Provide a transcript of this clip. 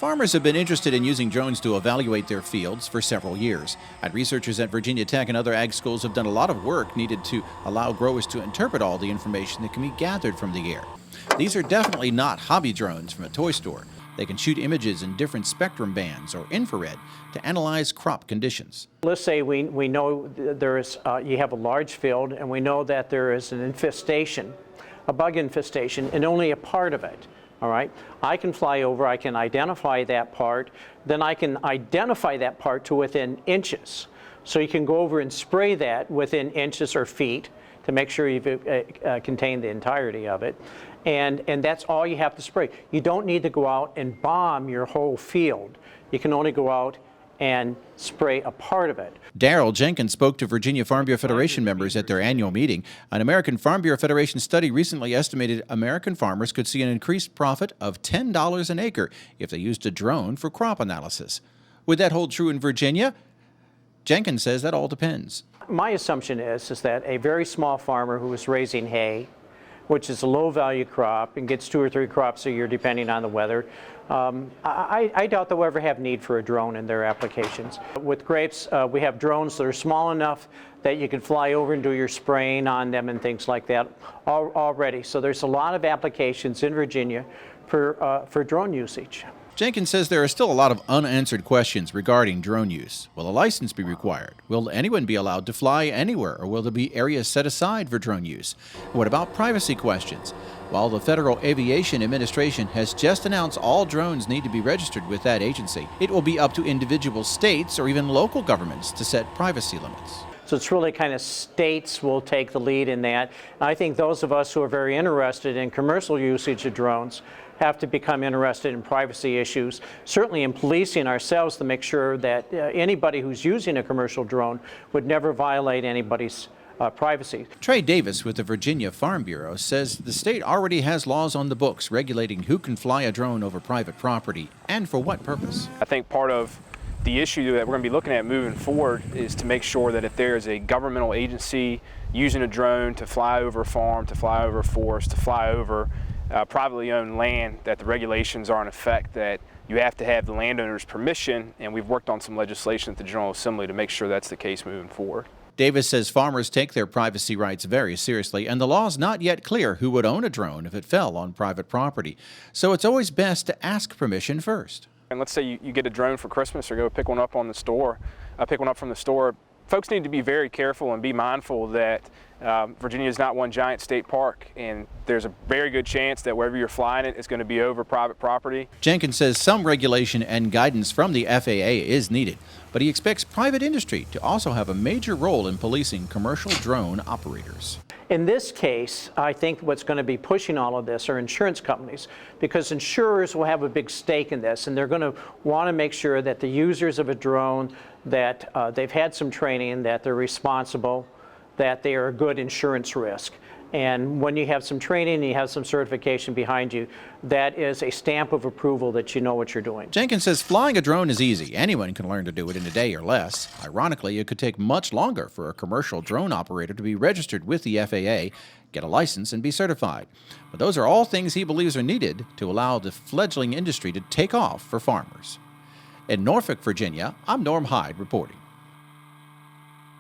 Farmers have been interested in using drones to evaluate their fields for several years, and researchers at Virginia Tech and other ag schools have done a lot of work needed to allow growers to interpret all the information that can be gathered from the air. These are definitely not hobby drones from a toy store. They can shoot images in different spectrum bands or infrared to analyze crop conditions. Let's say we know you have a large field and we know that there is an infestation, a bug infestation, in only a part of it. All right, I can fly over, I can identify that part, then I can identify that part to within inches. So you can go over and spray that within inches or feet to make sure you've contained the entirety of it. And that's all you have to spray. You don't need to go out and bomb your whole field. You can only go out and spray a part of it. Darrell Jenkins spoke to Virginia Farm Bureau Federation members at their annual meeting. An American Farm Bureau Federation study recently estimated American farmers could see an increased profit of $10 an acre if they used a drone for crop analysis. Would that hold true in Virginia? Jenkins says that all depends. My assumption is that a very small farmer who is raising hay, which is a low-value crop and gets 2 or 3 crops a year depending on the weather, I doubt they'll ever have need for a drone in their applications. With grapes, we have drones that are small enough that you can fly over and do your spraying on them and things like that already. So there's a lot of applications in Virginia for drone usage. Jenkins says there are still a lot of unanswered questions regarding drone use. Will a license be required? Will anyone be allowed to fly anywhere, or will there be areas set aside for drone use? What about privacy questions? While the Federal Aviation Administration has just announced all drones need to be registered with that agency, it will be up to individual states or even local governments to set privacy limits. So it's really kind of states will take the lead in that. And I think those of us who are very interested in commercial usage of drones have to become interested in privacy issues, certainly in policing ourselves to make sure that anybody who's using a commercial drone would never violate anybody's privacy. Trey Davis with the Virginia Farm Bureau says the state already has laws on the books regulating who can fly a drone over private property and for what purpose. I think part of the issue that we're going to be looking at moving forward is to make sure that if there is a governmental agency using a drone to fly over a farm, to fly over a forest, to fly over privately owned land, that the regulations are in effect, that you have to have the landowner's permission, and we've worked on some legislation at the General Assembly to make sure that's the case moving forward. Davis says farmers take their privacy rights very seriously, and the law is not yet clear who would own a drone if it fell on private property. So it's always best to ask permission first. And let's say you get a drone for Christmas or go pick one up from the store. Folks need to be very careful and be mindful that Virginia is not one giant state park, and there's a very good chance that wherever you're flying it is going to be over private property. Jenkins says some regulation and guidance from the FAA is needed, but he expects private industry to also have a major role in policing commercial drone operators. In this case, I think what's going to be pushing all of this are insurance companies, because insurers will have a big stake in this, and they're going to want to make sure that the users of a drone, that they've had some training, that they're responsible, that they are a good insurance risk. And when you have some training and you have some certification behind you, that is a stamp of approval that you know what you're doing. Jenkins says flying a drone is easy. Anyone can learn to do it in a day or less. Ironically, it could take much longer for a commercial drone operator to be registered with the FAA, get a license, and be certified. But those are all things he believes are needed to allow the fledgling industry to take off for farmers. In Norfolk, Virginia, I'm Norm Hyde reporting.